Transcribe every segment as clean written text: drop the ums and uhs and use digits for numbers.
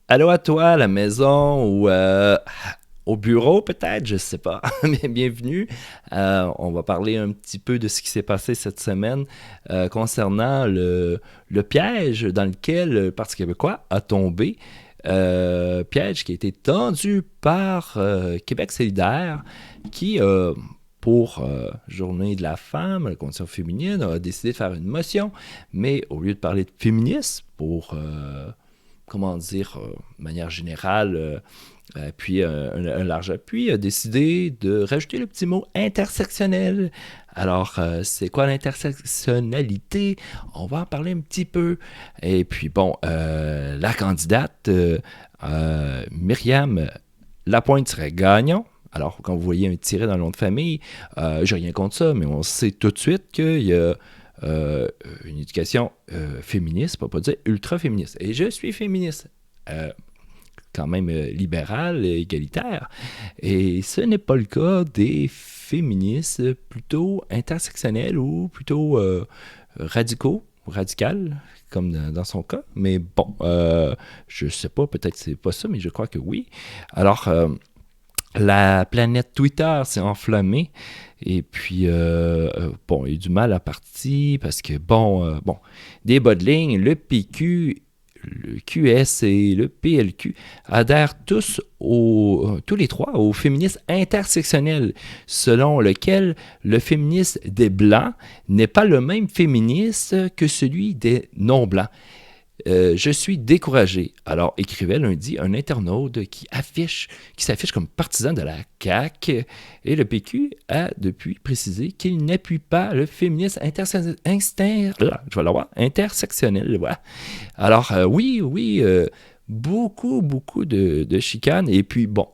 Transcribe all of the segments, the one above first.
Allô à toi, à la maison ou au bureau peut-être, je sais pas. Mais bienvenue. On va parler un petit peu de ce qui s'est passé cette semaine concernant le piège dans lequel le Parti québécois a tombé. Piège qui a été tendu par Québec solidaire qui, pour Journée de la femme, la condition féminine, a décidé de faire une motion, mais au lieu de parler de féminisme pour comment dire, de manière générale, puis un large appui, a décidé de rajouter le petit mot intersectionnel. Alors, c'est quoi l'intersectionnalité? On va en parler un petit peu. Et puis, bon, la candidate, Myriam Lapointe-Gagnon. Alors, quand vous voyez un tiret dans le nom de famille, j'ai rien contre ça, mais on sait tout de suite qu'il y a euh, une éducation féministe, pour pas dire ultra-féministe. Et je suis féministe, quand même libérale, égalitaire. Et ce n'est pas le cas des féministes plutôt intersectionnels ou plutôt radicaux, radicales, comme dans son cas. Mais bon, je sais pas, peut-être que c'est pas ça, mais je crois que oui. Alors, la planète Twitter s'est enflammée. Et puis, bon, il y a eu du mal à partir parce que, bon, des bas de ligne, le PQ, le QS et le PLQ adhèrent tous les trois au féminisme intersectionnel, selon lequel le féminisme des Blancs n'est pas le même féminisme que celui des non-Blancs. Je suis découragé. Alors, écrivait lundi un internaute qui s'affiche comme partisan de la CAQ, et le PQ a depuis précisé qu'il n'appuie pas le féminisme intersectionnel. Voilà. Alors, oui, beaucoup de chicanes. Et puis, bon,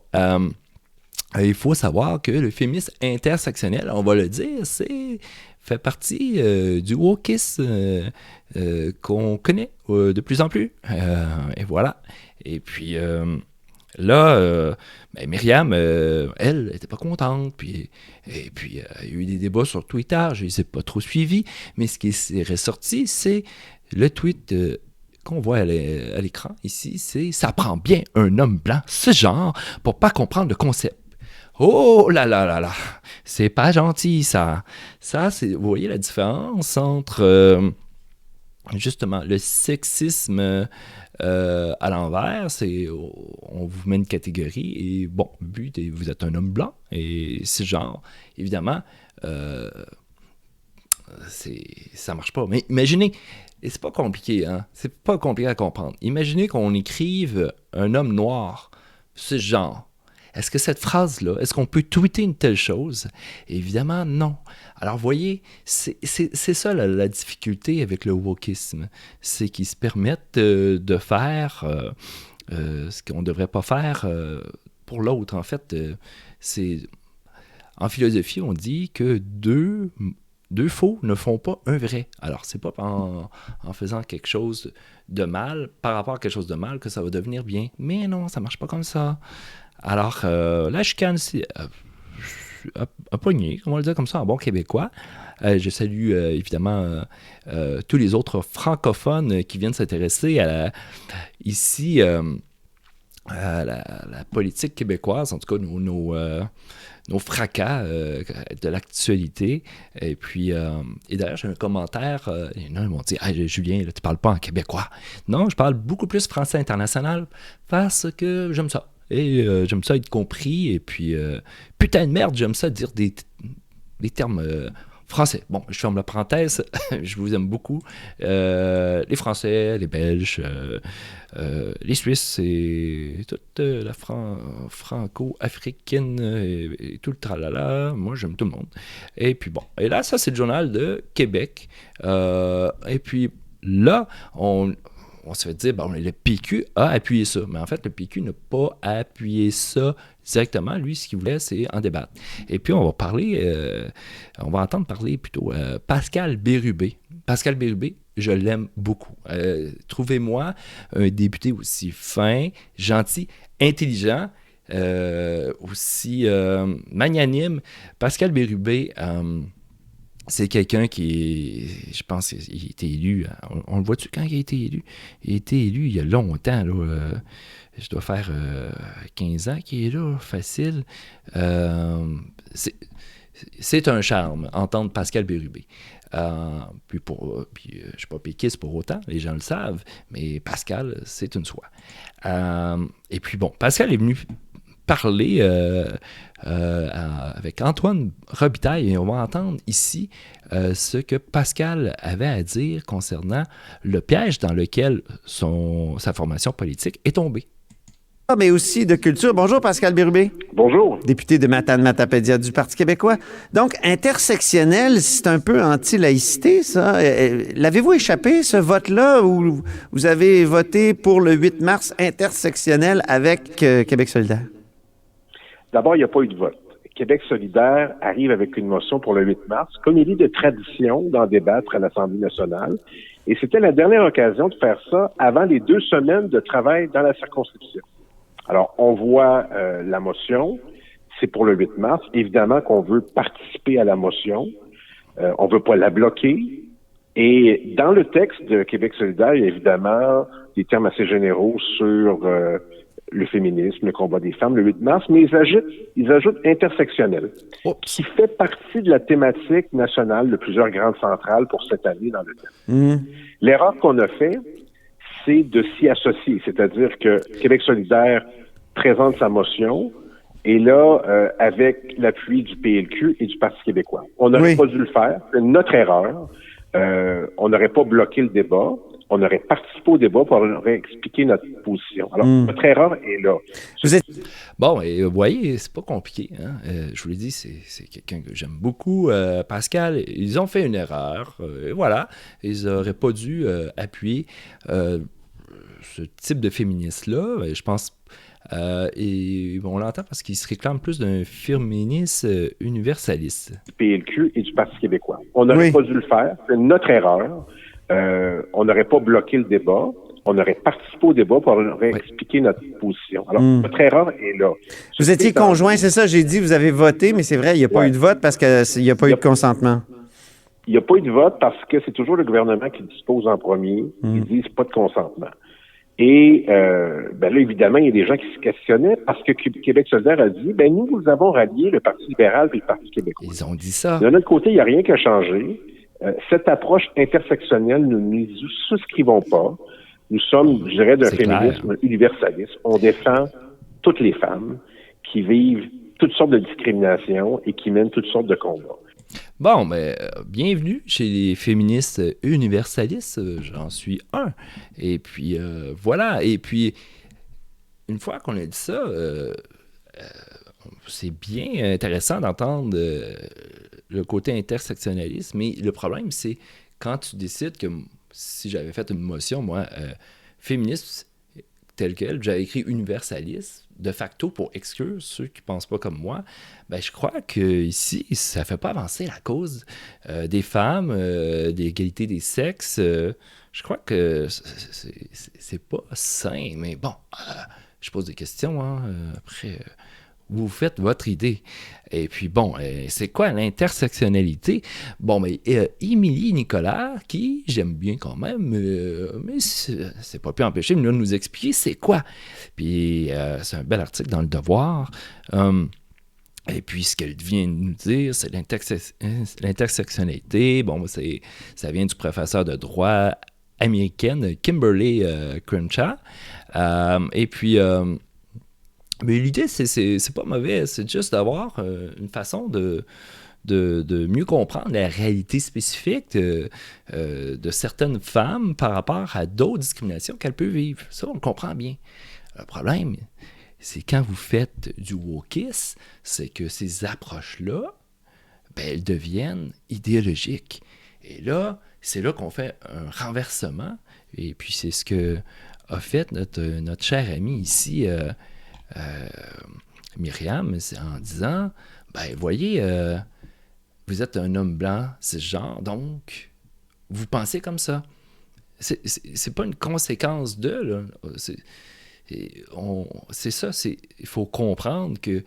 il faut savoir que le féminisme intersectionnel, on va le dire, fait partie du wokisme qu'on connaît de plus en plus. Et voilà. Et puis là, ben, Myriam, elle, n'était pas contente. Et puis, il y a eu des débats sur Twitter. Je ne les ai pas trop suivis. Mais ce qui s'est ressorti, c'est le tweet qu'on voit à l'écran ici, c'est ça prend bien un homme blanc, ce genre, pour pas comprendre le concept. Oh là là là là, c'est pas gentil ça. Ça, c'est, vous voyez la différence entre justement le sexisme à l'envers, c'est on vous met une catégorie et bon, but vous êtes un homme blanc et ce genre, évidemment, euh, ça marche pas. Mais imaginez, et c'est pas compliqué, hein, c'est pas compliqué à comprendre. Imaginez qu'on écrive un homme noir, ce genre. Est-ce que cette phrase-là, est-ce qu'on peut tweeter une telle chose? Évidemment, non. Alors, vous voyez, c'est ça la difficulté avec le wokisme. C'est qu'ils se permettent de faire ce qu'on ne devrait pas faire pour l'autre. En fait, c'est en philosophie, on dit que deux faux ne font pas un vrai. Alors, c'est pas en faisant quelque chose de mal, par rapport à quelque chose de mal, que ça va devenir bien. Mais non, ça marche pas comme ça. Alors, la chicane, c'est à pogner, on va le dire comme ça, en bon québécois. Je salue évidemment tous les autres francophones qui viennent s'intéresser ici à la politique québécoise, en tout cas nos fracas de l'actualité. Et puis, et d'ailleurs, j'ai un commentaire. Il y en a qui m'ont dit hey, Julien, là, tu parles pas en québécois. Non, je parle beaucoup plus français international parce que j'aime ça. Et j'aime ça être compris. Et puis, putain de merde, j'aime ça dire des termes français. Bon, je ferme la parenthèse. Je vous aime beaucoup. Les Français, les Belges, les Suisses et toute la franco-africaine et tout le tralala. Moi, j'aime tout le monde. Et puis bon. Et là, ça, c'est le journal de Québec. Et puis là, on se fait dire, bon, le PQ a appuyé ça. Mais en fait, le PQ n'a pas appuyé ça directement. Lui, ce qu'il voulait, c'est en débattre. Et puis, on va entendre parler plutôt Pascal Bérubé. Pascal Bérubé, je l'aime beaucoup. Trouvez-moi un député aussi fin, gentil, intelligent, aussi magnanime. Pascal Bérubé, c'est quelqu'un je pense qu'il a été élu, on le voit-tu quand il a été élu? Il a été élu il y a longtemps, là, je dois faire 15 ans qu'il est là, facile. C'est, c'est un charme, entendre Pascal Bérubé. Je ne suis pas péquiste pour autant, les gens le savent, mais Pascal, c'est une soie. Et puis bon, Pascal est venu parler avec Antoine Robitaille et on va entendre ici ce que Pascal avait à dire concernant le piège dans lequel sa formation politique est tombée. Mais aussi de culture. Bonjour Pascal Bérubé. Bonjour. Député de Matane-Matapédia du Parti québécois. Donc, intersectionnel, c'est un peu anti-laïcité, ça. L'avez-vous échappé, ce vote-là, où vous avez voté pour le 8 mars intersectionnel avec Québec solidaire? D'abord, il n'y a pas eu de vote. Québec solidaire arrive avec une motion pour le 8 mars, comme il est de tradition d'en débattre à l'Assemblée nationale. Et c'était la dernière occasion de faire ça avant les 2 semaines de travail dans la circonscription. Alors, on voit la motion, c'est pour le 8 mars. Évidemment qu'on veut participer à la motion. On veut pas la bloquer. Et dans le texte de Québec solidaire, il y a évidemment des termes assez généraux sur le féminisme, le combat des femmes, le 8 mars, mais ils ajoutent intersectionnel, qui fait partie de la thématique nationale de plusieurs grandes centrales pour cette année dans le thème. L'erreur qu'on a fait, c'est de s'y associer, c'est-à-dire que Québec solidaire présente sa motion, et là, avec l'appui du PLQ et du Parti québécois. On n'aurait pas dû le faire, c'est notre erreur. On n'aurait pas bloqué le débat, on aurait participé au débat, puis on aurait expliqué notre position. Alors, notre erreur est là. Bon, et vous voyez, c'est pas compliqué. Hein? Je vous l'ai dit, c'est quelqu'un que j'aime beaucoup. Pascal, ils ont fait une erreur. Voilà, ils n'auraient pas dû appuyer ce type de féministe-là. Je pense... et on l'entend parce qu'il se réclame plus d'un féministe universaliste. Du PLQ et du Parti québécois. On n'aurait pas dû le faire, c'est notre erreur. On n'aurait pas bloqué le débat, on aurait participé au débat, puis on aurait expliqué notre position. Alors, notre erreur est là. Vous étiez conjoint, c'est ça, j'ai dit, vous avez voté, mais c'est vrai, il n'y a pas eu de vote parce qu'il n'y a pas eu de consentement. Il n'y a pas eu de vote parce que c'est toujours le gouvernement qui dispose en premier. Ils disent pas de consentement. Et là, évidemment, il y a des gens qui se questionnaient parce que Québec solidaire a dit, nous avons rallié le Parti libéral et le Parti québécois. Ils ont dit ça. De notre côté, il n'y a rien qui a changé. Cette approche intersectionnelle, nous n'y souscrivons pas. Nous sommes, je dirais, d'un féminisme universaliste. On défend toutes les femmes qui vivent toutes sortes de discriminations et qui mènent toutes sortes de combats. Bon, mais bienvenue chez les féministes universalistes, j'en suis un. Et puis, voilà. Et puis, une fois qu'on a dit ça, c'est bien intéressant d'entendre le côté intersectionnaliste, mais le problème, c'est quand tu décides que si j'avais fait une motion, moi, féministe telle quelle, j'avais écrit universaliste, de facto pour exclure ceux qui ne pensent pas comme moi, je crois qu'ici, ça ne fait pas avancer la cause des femmes, des égalités des sexes. Je crois que c'est pas sain, mais bon, je pose des questions, après... vous faites votre idée. Et puis, bon, c'est quoi l'intersectionnalité? Bon, mais Émilie Nicolas, qui j'aime bien quand même, mais c'est pas pu empêcher de nous expliquer c'est quoi. Puis, c'est un bel article dans Le Devoir. Et puis, ce qu'elle vient de nous dire, c'est l'intersectionnalité. Bon, ça vient du professeur de droit américaine, Kimberly Crenshaw. Et puis... mais l'idée, c'est pas mauvais, c'est juste d'avoir une façon de mieux comprendre la réalité spécifique de certaines femmes par rapport à d'autres discriminations qu'elles peuvent vivre. Ça, on le comprend bien. Le problème, c'est quand vous faites du wokisme, c'est que ces approches-là, elles deviennent idéologiques. Et là, c'est là qu'on fait un renversement. Et puis, c'est ce que a fait notre chère amie ici... Myriam, c'est en disant, voyez, vous êtes un homme blanc, cisgenre, donc vous pensez comme ça. C'est pas une conséquence de, là. C'est ça, il faut comprendre que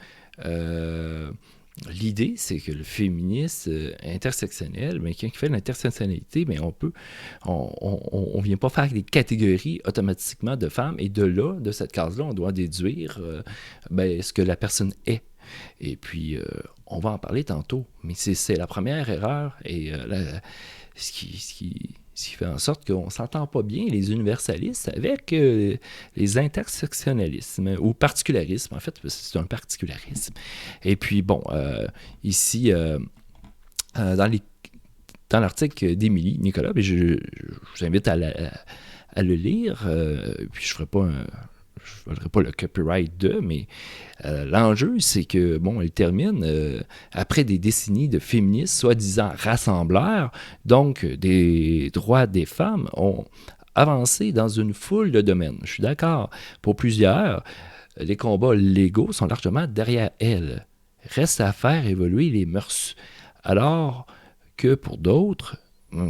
L'idée, c'est que le féministe intersectionnel, mais quand il fait l'intersectionnalité, mais on vient pas faire des catégories automatiquement de femmes, et de là, de cette case-là, on doit déduire ce que la personne est. Et puis, on va en parler tantôt, mais c'est la première erreur, et ce qui fait en sorte qu'on ne s'entend pas bien, les universalistes, avec les intersectionnalismes, ou particularismes, en fait, parce que c'est un particularisme. Et puis, bon, ici, dans l'article d'Émilie Nicolas, je vous invite à le lire, puis je ne ferai pas le copyright mais l'enjeu, c'est que, bon, elle termine après des décennies de féministes soi-disant rassembleurs, donc des droits des femmes ont avancé dans une foule de domaines. Je suis d'accord. Pour plusieurs, les combats légaux sont largement derrière elles. Reste à faire évoluer les mœurs. Alors que pour d'autres,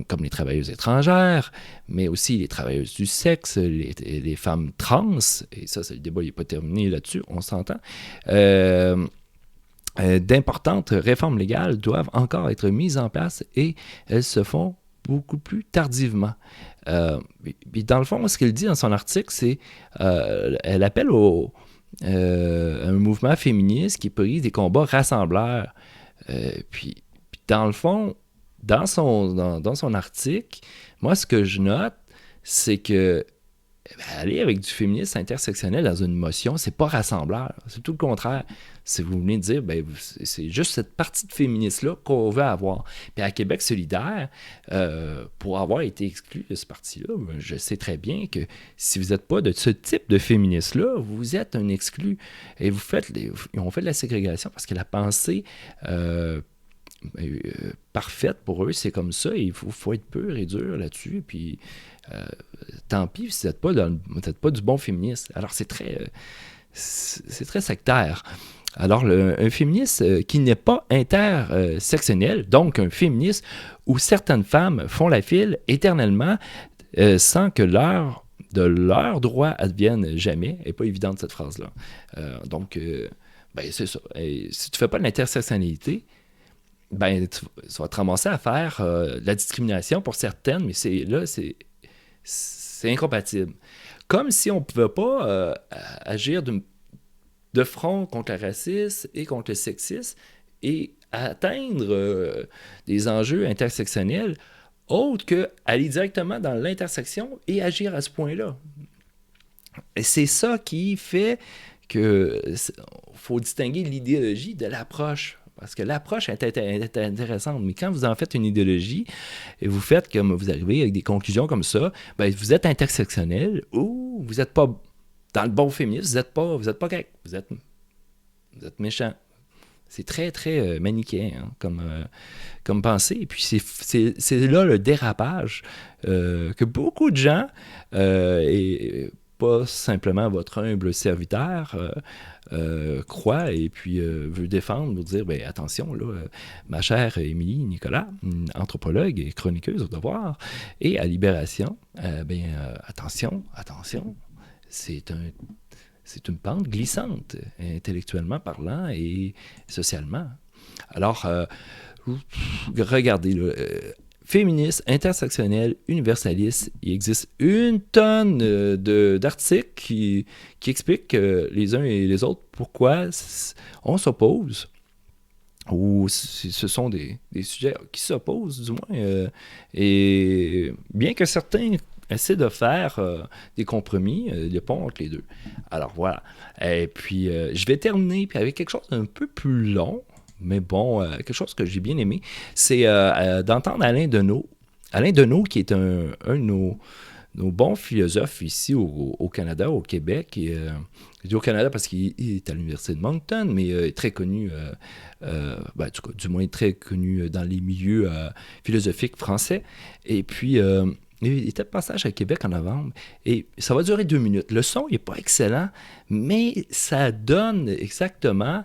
comme les travailleuses étrangères, mais aussi les travailleuses du sexe, les femmes trans, et ça, le débat n'est pas terminé là-dessus, on s'entend, d'importantes réformes légales doivent encore être mises en place, et elles se font beaucoup plus tardivement. Puis dans le fond, ce qu'elle dit dans son article, c'est elle appelle un mouvement féministe qui prise des combats rassembleurs. Puis dans le fond, dans son article, moi, ce que je note, c'est que aller avec du féminisme intersectionnel dans une motion, c'est pas rassembleur. C'est tout le contraire. Si vous venez de dire, c'est juste cette partie de féministe-là qu'on veut avoir. Puis à Québec solidaire, pour avoir été exclu de ce parti-là, je sais très bien que si vous n'êtes pas de ce type de féministe-là, vous êtes un exclu. Et on fait de la ségrégation parce que la pensée parfaite pour eux, c'est comme ça, et il faut être pur et dur là-dessus, puis tant pis si vous n'êtes pas du bon féministe. Alors c'est très sectaire. Alors un féministe qui n'est pas intersectionnel, donc un féministe où certaines femmes font la file éternellement sans que de leur droit advienne jamais, n'est pas évidente cette phrase-là. Donc c'est ça. Et si tu ne fais pas de l'intersectionnalité, tu vas te ramasser à faire de la discrimination pour certaines, mais c'est incompatible. Comme si on ne pouvait pas agir de front contre le racisme et contre le sexisme et atteindre des enjeux intersectionnels autres qu'aller directement dans l'intersection et agir à ce point-là. Et c'est ça qui fait qu'il faut distinguer l'idéologie de l'approche. Parce que l'approche est intéressante, mais quand vous en faites une idéologie, et vous arrivez avec des conclusions comme ça, vous êtes intersectionnel ou vous n'êtes pas dans le bon féministe, vous n'êtes pas correct, vous êtes méchant. C'est très, très manichéen comme pensée. Et puis c'est là le dérapage que beaucoup de gens, et pas simplement votre humble serviteur, croit et puis veut défendre, veut dire, attention, là, ma chère Émilie Nicolas, anthropologue et chroniqueuse au Devoir et à Libération, attention, c'est une pente glissante, intellectuellement parlant et socialement. Alors, regardez, là, féministe, intersectionnel, universaliste, il existe une tonne d'articles qui expliquent les uns et les autres pourquoi on s'oppose, ou ce sont des sujets qui s'opposent, du moins. Et bien que certains essaient de faire des compromis, il n'y a pas entre les deux. Alors voilà. Et puis, je vais terminer avec quelque chose d'un peu plus long, mais bon, quelque chose que j'ai bien aimé, c'est d'entendre Alain Deneau. Alain Deneau, qui est un de nos bons philosophes ici au Canada, au Québec. Je dis au Canada parce qu'il est à l'Université de Moncton, mais très connu, du moins très connu dans les milieux philosophiques français. Et puis, il était de passage à Québec en novembre, et ça va durer 2 minutes. Le son n'est pas excellent, mais ça donne exactement...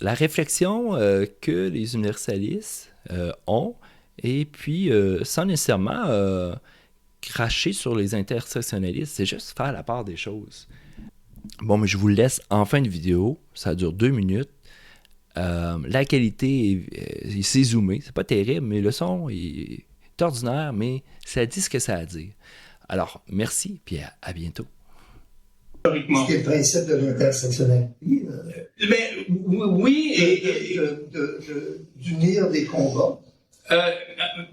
la réflexion que les universalistes ont, et puis sans nécessairement cracher sur les intersectionnalistes, c'est juste faire la part des choses. Bon, mais je vous le laisse en fin de vidéo. Ça dure 2 minutes. La qualité, c'est zoomé. C'est pas terrible, mais le son est ordinaire, mais ça dit ce que ça a à dire. Alors, merci, puis à bientôt. Ce qui est le principe de l'intersectionnalité. Mais oui, et d'unir des combats.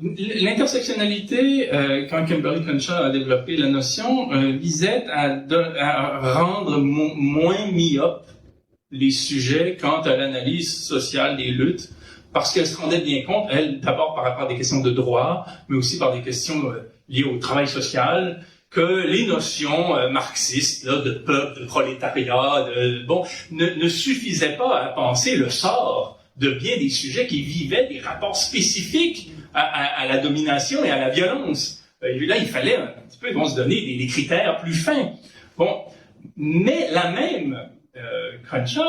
L'intersectionnalité, quand Kimberly Crenshaw a développé la notion, visait à rendre moins myope les sujets quant à l'analyse sociale des luttes, parce qu'elle se rendait bien compte, elle, d'abord par rapport à des questions de droit, mais aussi par des questions liées au travail social, que les notions marxistes là, de peuple, de prolétariat, ne suffisaient pas à penser le sort de bien des sujets qui vivaient des rapports spécifiques à la domination et à la violence. Et là, il fallait un petit peu se donner des critères plus fins. Bon, mais la même Crenshaw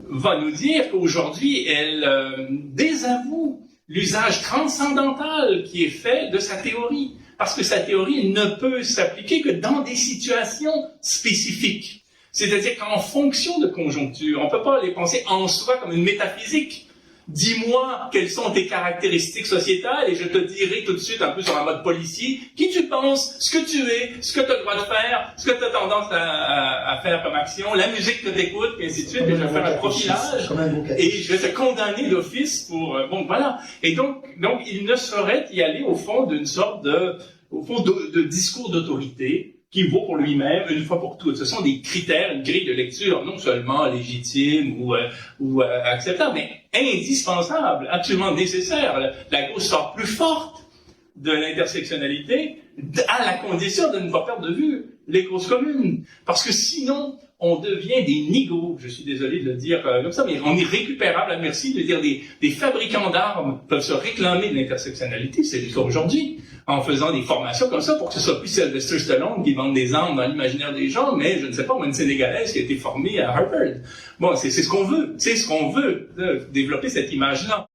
va nous dire qu'aujourd'hui, elle désavoue l'usage transcendantal qui est fait de sa théorie, parce que sa théorie ne peut s'appliquer que dans des situations spécifiques. C'est-à-dire qu'en fonction de conjoncture, on ne peut pas les penser en soi comme une métaphysique. Dis-moi quelles sont tes caractéristiques sociétales et je te dirai tout de suite, un peu sur un mode policier, qui tu penses, ce que tu es, ce que tu as le droit de faire, ce que tu as tendance à faire comme action, la musique que tu écoutes, et ainsi de suite, et je vais faire un profilage, et je vais te condamner d'office pour... bon, voilà. Et donc, il ne saurait y aller au fond d'une sorte de discours d'autorité, qui vaut pour lui-même une fois pour toutes. Ce sont des critères, une grille de lecture non seulement légitime ou acceptable, mais indispensable, absolument nécessaire. La gauche sort plus forte de l'intersectionnalité à la condition de ne pas perdre de vue les causes communes. Parce que sinon, on devient des nigauds, je suis désolé de le dire comme ça, mais on est récupérable à merci de dire des fabricants d'armes peuvent se réclamer de l'intersectionnalité, c'est le cas aujourd'hui, en faisant des formations comme ça pour que ce soit plus Sylvester Stallone qui vende des armes dans l'imaginaire des gens, mais je ne sais pas, une Sénégalaise qui a été formée à Harvard. Bon, c'est ce qu'on veut, développer cette image-là.